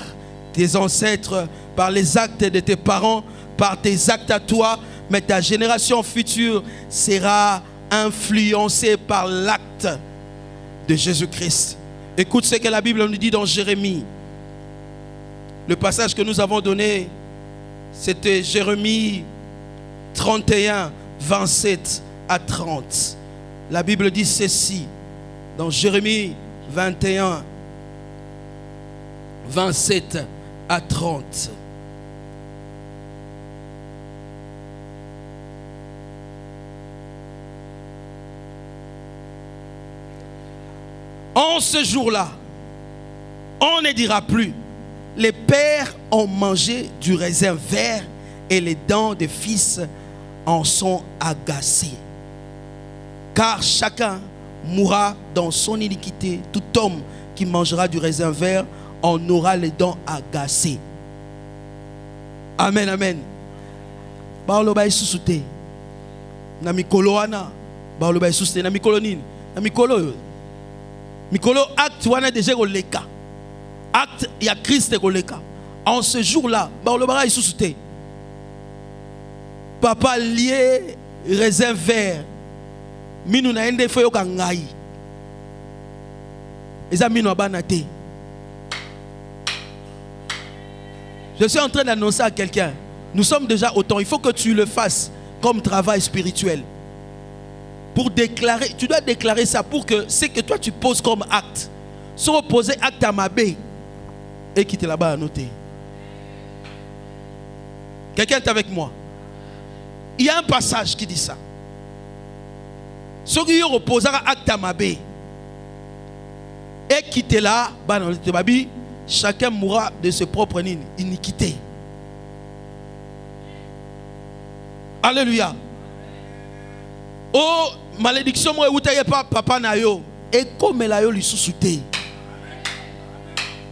tes ancêtres, par les actes de tes parents, par tes actes à toi, mais ta génération future sera influencée par l'acte de Jésus-Christ. Écoute ce que la Bible nous dit dans Jérémie. Le passage que nous avons donné, c'était Jérémie 31, 27 à 30. La Bible dit ceci, dans Jérémie 21, 27 à 30. En ce jour-là, on ne dira plus, les pères ont mangé du raisin vert et les dents des fils en sont agacées. Car chacun mourra dans son iniquité. Tout homme qui mangera du raisin vert en aura les dents agacées. Amen, amen. Baolo ba isusute. Na mikolo wana. Baolo ba isusute. Na mikolo nini? Na mikolo. Mikolo acte wana déjà koleka. Acte ya Christ koleka. En ce jour-là, baolo ba isusute. Papa lié raisin vert. Minu na ende foyo ka ngai. Eza minu abana te. Je suis en train d'annoncer à quelqu'un, nous sommes déjà au temps, il faut que tu le fasses comme travail spirituel. Pour déclarer, tu dois déclarer ça pour que ce que toi tu poses comme acte, soit poser acte à ma baie et quitter là-bas à noter. Quelqu'un est avec moi? Il y a un passage qui dit ça. Ce qui reposera acte à ma baie et quitter là, chacun mourra de ses propres iniquités. Alléluia. Oh, malédiction, moi, vous n'avez pas papa na yo. Et comme la yo, lui sous-souté.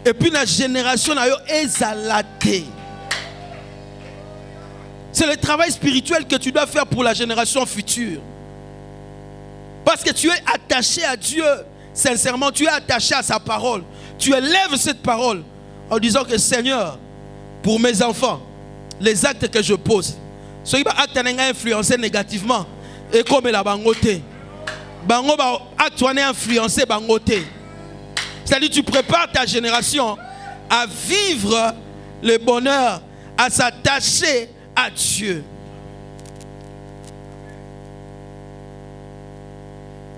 Et puis la génération na yo, ezalaté. C'est le travail spirituel que tu dois faire pour la génération future. Parce que tu es attaché à Dieu. Sincèrement, tu es attaché à sa parole. Tu élèves cette parole en disant que Seigneur, pour mes enfants, les actes que je pose, ceux qui actes n'ont influencé négativement, et comme la bangote, acte influencé bangote. C'est-à-dire tu prépares ta génération à vivre le bonheur, à s'attacher à Dieu.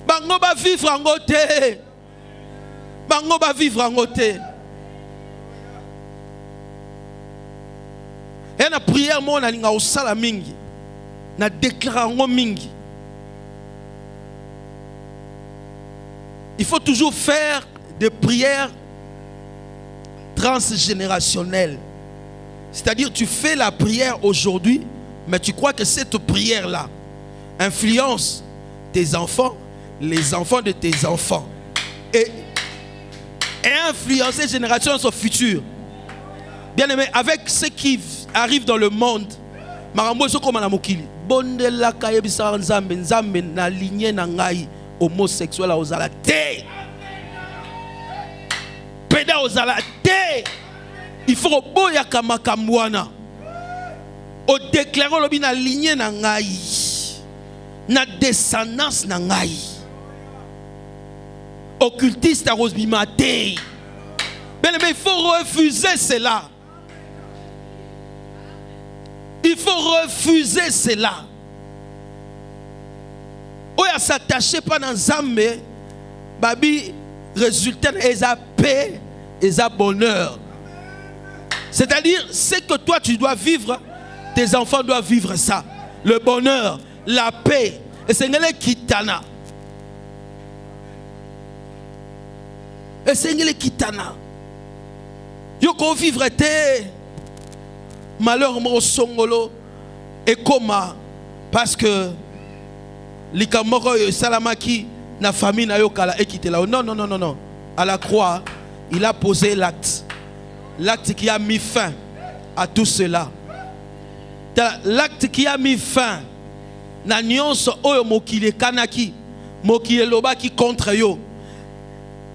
Bango va vivre en côté. Bango va vivre en côté. Et na prière mo na linga osala mingi. Na déclaration mingi. Il faut toujours faire des prières transgénérationnelles. C'est-à-dire tu fais la prière aujourd'hui, mais tu crois que cette prière-là influence tes enfants, les enfants de tes enfants, et influencer les générations futures. Bien aimé, avec ce qui arrive dans le monde, marambo so comme na mokili bondela kayebisa nzambe nzambe na lignée na ngai homosexuel ozala te, peda ozala te. Il faut boya kamakamwana o déclarer lobi na lignée na ngai na descendance na ngai occultiste à rosbimate. Mais il faut refuser cela. Il faut refuser cela. Oya s'attacher pas dans Zambé, babi résultat est à paix et à bonheur. C'est-à-dire ce que toi tu dois vivre, tes enfants doivent vivre ça. Le bonheur, la paix. Et c'est ngele kitana. Et c'est ngele kitana. Yoko vivre te malheur mo songolo et koma parce que likamoko yo salamaki na famille na yo kala ekite là. Non non non non non. À la croix, il a posé l'acte. L'acte qui a mis fin à tout cela. L'acte qui a mis fin na nyonso oyo mokile kanaki mokile lobaki contre yo.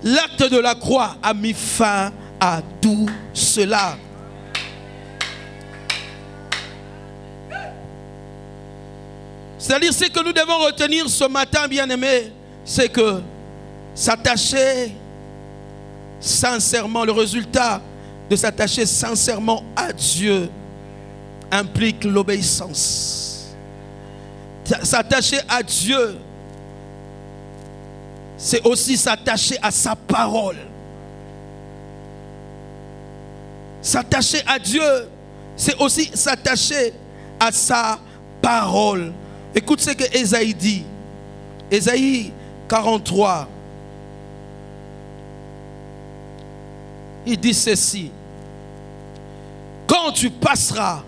L'acte de la croix a mis fin à tout cela. C'est-à-dire ce que nous devons retenir ce matin, bien-aimés, c'est que s'attacher sincèrement, le résultat de s'attacher sincèrement à Dieu implique l'obéissance. S'attacher à Dieu, c'est aussi s'attacher à sa parole. S'attacher à Dieu, c'est aussi s'attacher à sa parole. Écoute ce que Ésaïe dit. Ésaïe 43. Il dit ceci. Quand tu passeras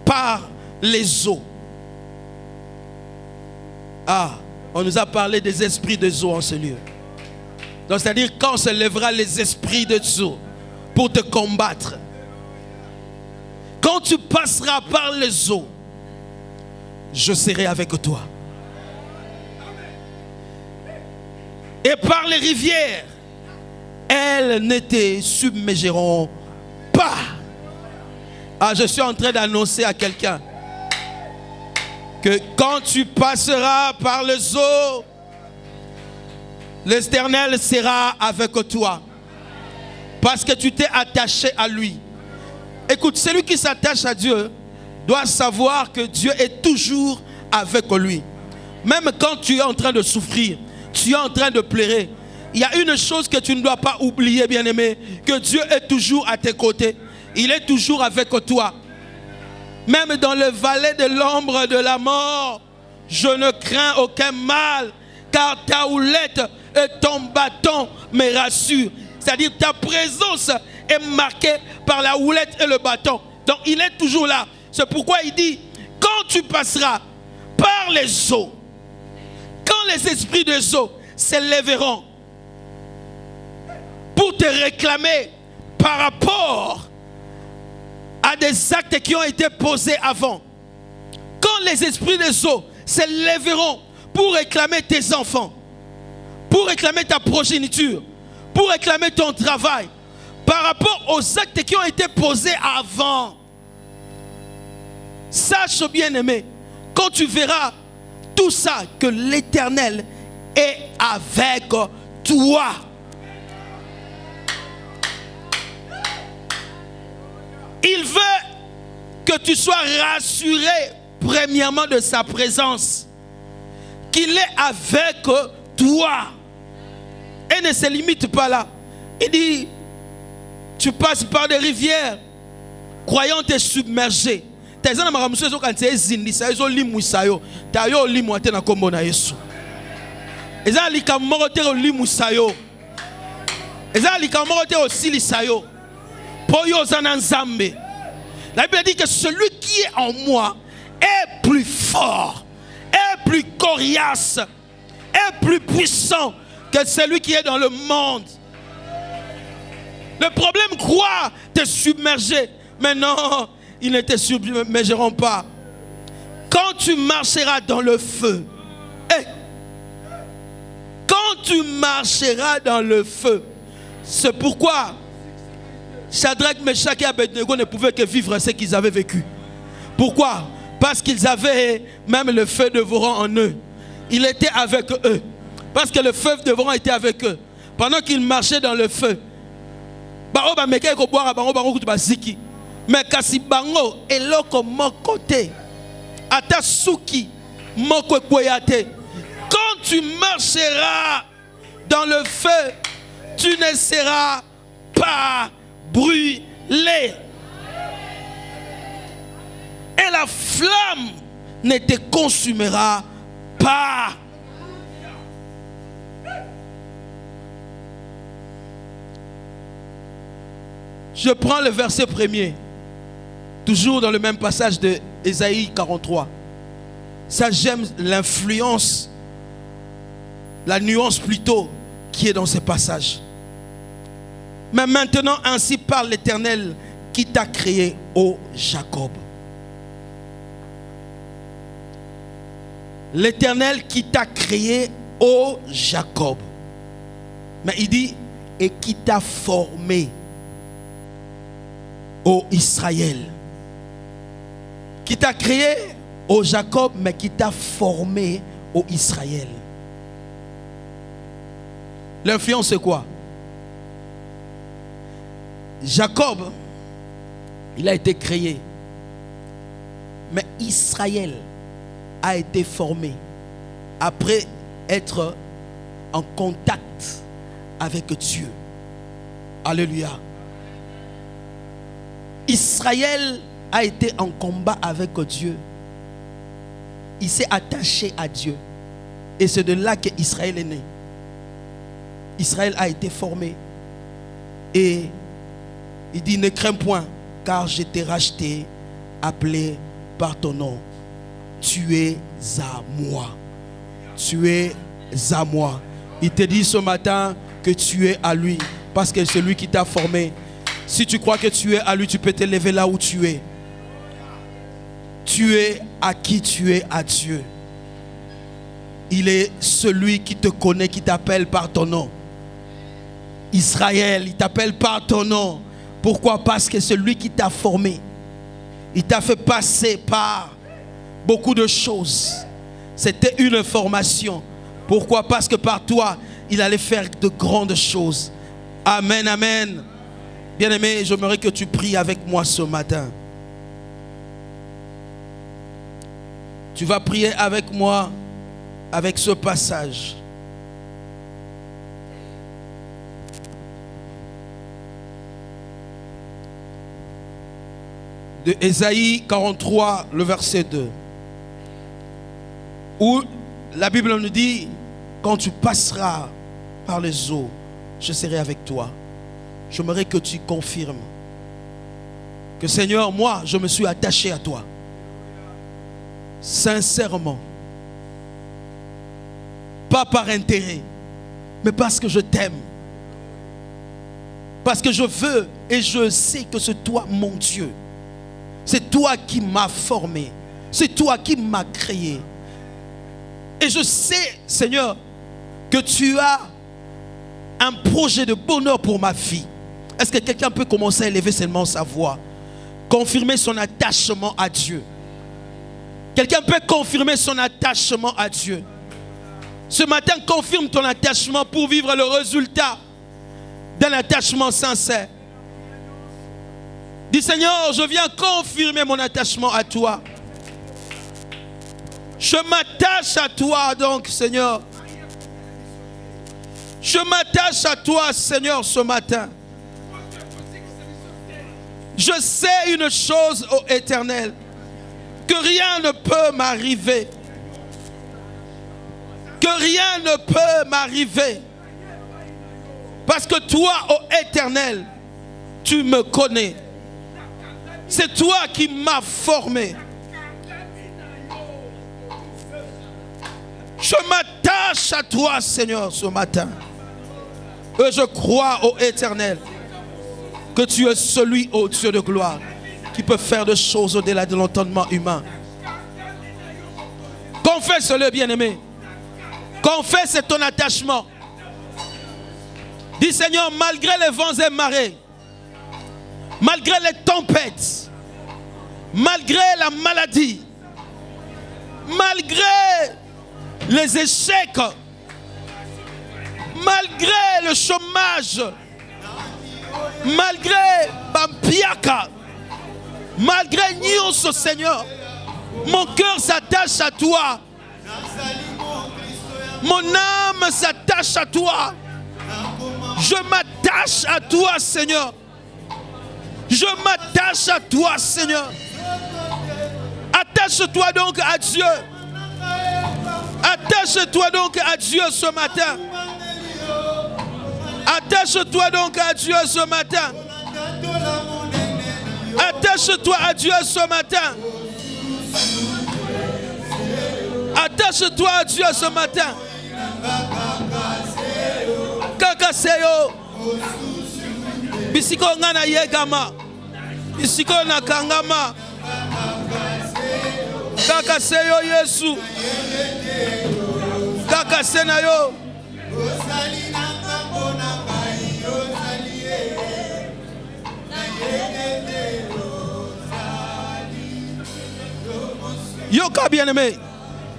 par les eaux. Ah, on nous a parlé des esprits des eaux en ce lieu. Donc c'est-à-dire quand se lèvera les esprits des eaux pour te combattre. Quand tu passeras par les eaux, je serai avec toi. Et par les rivières, elles ne te submergeront pas. Ah, je suis en train d'annoncer à quelqu'un que quand tu passeras par les eaux, l'Éternel sera avec toi. Parce que tu t'es attaché à lui. Écoute, celui qui s'attache à Dieu doit savoir que Dieu est toujours avec lui. Même quand tu es en train de souffrir, tu es en train de pleurer, il y a une chose que tu ne dois pas oublier, bien-aimé, que Dieu est toujours à tes côtés. Il est toujours avec toi. Même dans le valet de l'ombre de la mort, je ne crains aucun mal, car ta houlette et ton bâton me rassurent. C'est-à-dire ta présence est marquée par la houlette et le bâton. Donc il est toujours là. C'est pourquoi il dit, quand tu passeras par les eaux, quand les esprits des eaux s'élèveront pour te réclamer par rapport à des actes qui ont été posés avant, quand les esprits des eaux s'élèveront pour réclamer tes enfants, pour réclamer ta progéniture, pour réclamer ton travail, par rapport aux actes qui ont été posés avant, sache bien aimé, quand tu verras tout ça, que l'Éternel est avec toi. Il veut que tu sois rassuré premièrement de sa présence, qu'il est avec toi et ne se limite pas là. Il dit, tu passes par des rivières, croyant te submerger. La Bible dit que celui qui est en moi est plus fort, est plus coriace, est plus puissant que celui qui est dans le monde. Le problème croit te submerger, mais non, ils ne te submergeront pas. Quand tu marcheras dans le feu, quand tu marcheras dans le feu, c'est pourquoi Shadrach, Meshach et Abednego ne pouvaient que vivre ce qu'ils avaient vécu. Pourquoi? Parce qu'ils avaient même le feu dévorant en eux. Il était avec eux. Parce que le feu dévorant était avec eux. Pendant qu'ils marchaient dans le feu, mais kasi bango eloko mokote ata suki moko koyate. Quand tu marcheras dans le feu, tu ne seras pas brûlé. Et la flamme ne te consumera pas. Je prends le verset premier, toujours dans le même passage de Ésaïe 43. Ça, j'aime l'influence, la nuance plutôt, qui est dans ce passage. Mais maintenant, ainsi parle l'Éternel qui t'a créé, ô Jacob. L'Éternel qui t'a créé, ô Jacob. Mais il dit, et qui t'a formé, ô Israël. Qui t'a créé, ô Jacob, mais qui t'a formé, ô Israël. L'influence c'est quoi? Jacob, il a été créé. Mais Israël a été formé après être en contact avec Dieu. Alléluia. Israël a été en combat avec Dieu. Il s'est attaché à Dieu. Et c'est de là qu'Israël est né. Israël a été formé. Et il dit, ne crains point, car je t'ai racheté, appelé par ton nom. Tu es à moi. Tu es à moi. Il te dit ce matin que tu es à lui, parce que c'est lui qui t'a formé. Si tu crois que tu es à lui, tu peux te lever là où tu es. Tu es à qui tu es, à Dieu. Il est celui qui te connaît, qui t'appelle par ton nom. Israël, il t'appelle par ton nom. Pourquoi? Parce que c'est lui qui t'a formé. Il t'a fait passer par beaucoup de choses. C'était une formation. Pourquoi? Parce que par toi, il allait faire de grandes choses. Amen, amen. Bien-aimé, j'aimerais que tu pries avec moi ce matin. Tu vas prier avec moi avec ce passage. De Ésaïe 43, le verset 2. Où la Bible nous dit, quand tu passeras par les eaux, je serai avec toi. J'aimerais que tu confirmes que Seigneur, moi, je me suis attaché à toi. Sincèrement. Pas par intérêt, mais parce que je t'aime. Parce que je veux et je sais que c'est toi mon Dieu. C'est toi qui m'as formé. C'est toi qui m'as créé. Et je sais, Seigneur, que tu as un projet de bonheur pour ma vie. Est-ce que quelqu'un peut commencer à élever seulement sa voix? Confirmer son attachement à Dieu. Quelqu'un peut confirmer son attachement à Dieu. Ce matin, confirme ton attachement pour vivre le résultat d'un attachement sincère. Dis Seigneur, je viens confirmer mon attachement à toi. Je m'attache à toi donc Seigneur. Je m'attache à toi Seigneur ce matin. Je sais une chose, ô Éternel, que rien ne peut m'arriver. Que rien ne peut m'arriver. Parce que toi, ô Éternel, tu me connais. C'est toi qui m'as formé. Je m'attache à toi, Seigneur, ce matin. Et je crois, ô Éternel, que tu es celui, ô Dieu de gloire, qui peut faire des choses au-delà de l'entendement humain. Confesse-le, bien-aimé. Confesse ton attachement. Dis Seigneur, malgré les vents et marées, malgré les tempêtes, malgré la maladie, malgré les échecs, malgré le chômage, malgré Bampiaka, malgré Nyonso, Seigneur, mon cœur s'attache à toi. Mon âme s'attache à toi. Je m'attache à toi, Seigneur. Je m'attache à toi, Seigneur. Attache-toi donc à Dieu. Attache-toi donc à Dieu ce matin. Attache-toi donc à Dieu ce matin. Attache-toi à Dieu ce matin. Attache-toi à Dieu ce matin. Kakaseyo. Bisiko ngana yegama. Bisiko nakangama. Kakaseyo Yesu. Kakasena yo. Yoka bien-aimé.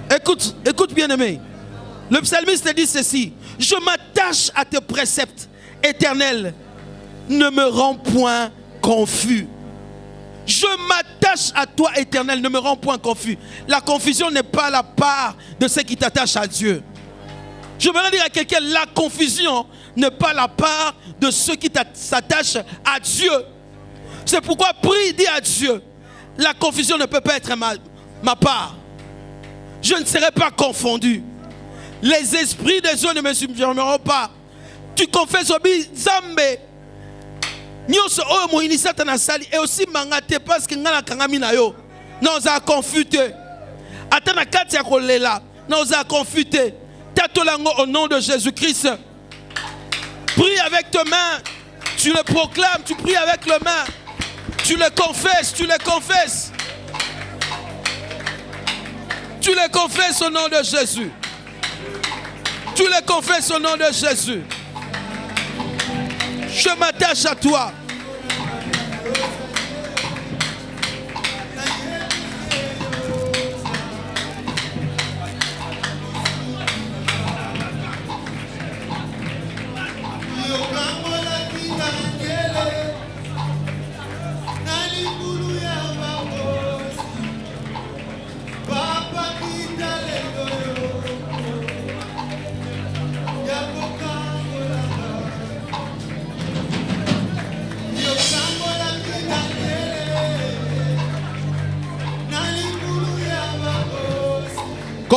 Écoute bien-aimé. Le psalmiste dit ceci. Je m'attache à tes préceptes éternels. Ne me rends point confus. Je m'attache à toi éternel. Ne me rends point confus. La confusion n'est pas la part de ceux qui t'attachent à Dieu. Je voudrais dire à quelqu'un, la confusion n'est pas la part de ceux qui s'attachent à Dieu. C'est pourquoi prie, dis à Dieu. La confusion ne peut pas être ma part. Je ne serai pas confondu. Les esprits des eaux ne me submergeront pas. Tu confesses au Zambé. Nyonso oyo moyini satana sali et aussi mangate parce que ngala kangami na yo. Nous a confuté. Atana kati ya kolela. Nous a confuté. Tatolango au nom de Jésus-Christ. Prie avec tes mains. Tu le proclames, tu pries avec les mains. Tu le confesses, tu le confesses. Tu le confesses au nom de Jésus. Tu le confesses au nom de Jésus. Je m'attache à toi.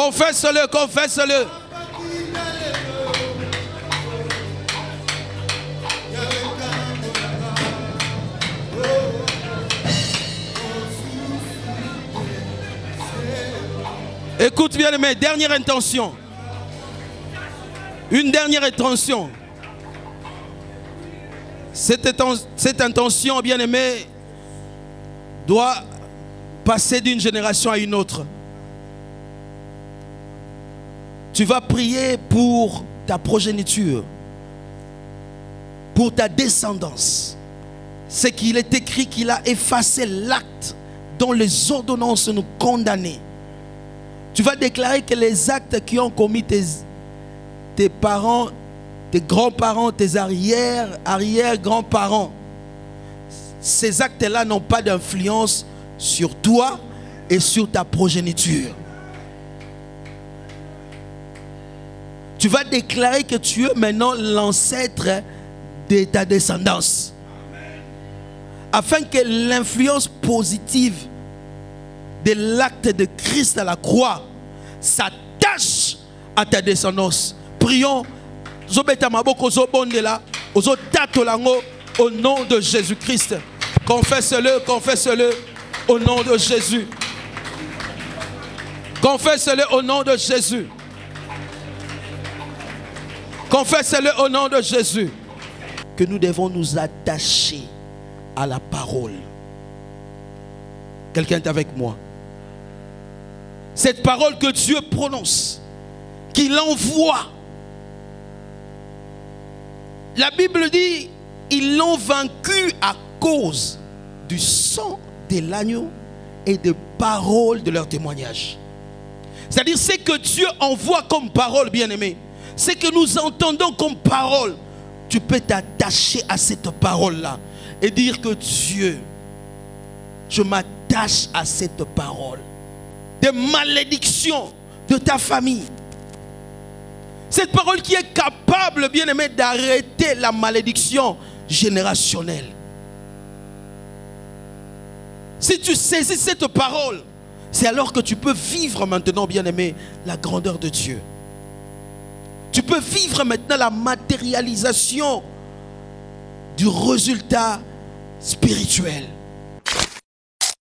Confesse-le, confesse-le. Écoute bien, mes dernière intention. Une dernière intention. Cette intention, bien aimé, doit passer d'une génération à une autre. Tu vas prier pour ta progéniture, pour ta descendance. C'est qu'il est écrit qu'il a effacé l'acte dont les ordonnances nous condamnaient. Tu vas déclarer que les actes qui ont commis tes parents, tes grands-parents, tes arrière-grands-parents, ces actes-là n'ont pas d'influence sur toi et sur ta progéniture. Tu vas déclarer que tu es maintenant l'ancêtre de ta descendance. Afin que l'influence positive de l'acte de Christ à la croix s'attache à ta descendance. Prions. Au nom de Jésus-Christ. Confesse-le, confesse-le au nom de Jésus. Confesse-le au nom de Jésus. Confesse-le au nom de Jésus. Que nous devons nous attacher à la parole. Quelqu'un est avec moi. Cette parole que Dieu prononce, qu'il envoie. La Bible dit, ils l'ont vaincu à cause du sang de l'agneau et des paroles de leur témoignage. C'est-à-dire, ce que Dieu envoie comme parole, bien-aimé, ce que nous entendons comme parole, tu peux t'attacher à cette parole-là et dire que Dieu, je m'attache à cette parole. Des malédictions de ta famille. Cette parole qui est capable, bien-aimé, d'arrêter la malédiction générationnelle. Si tu saisis cette parole, c'est alors que tu peux vivre maintenant, bien-aimé, la grandeur de Dieu. Tu peux vivre maintenant la matérialisation du résultat spirituel.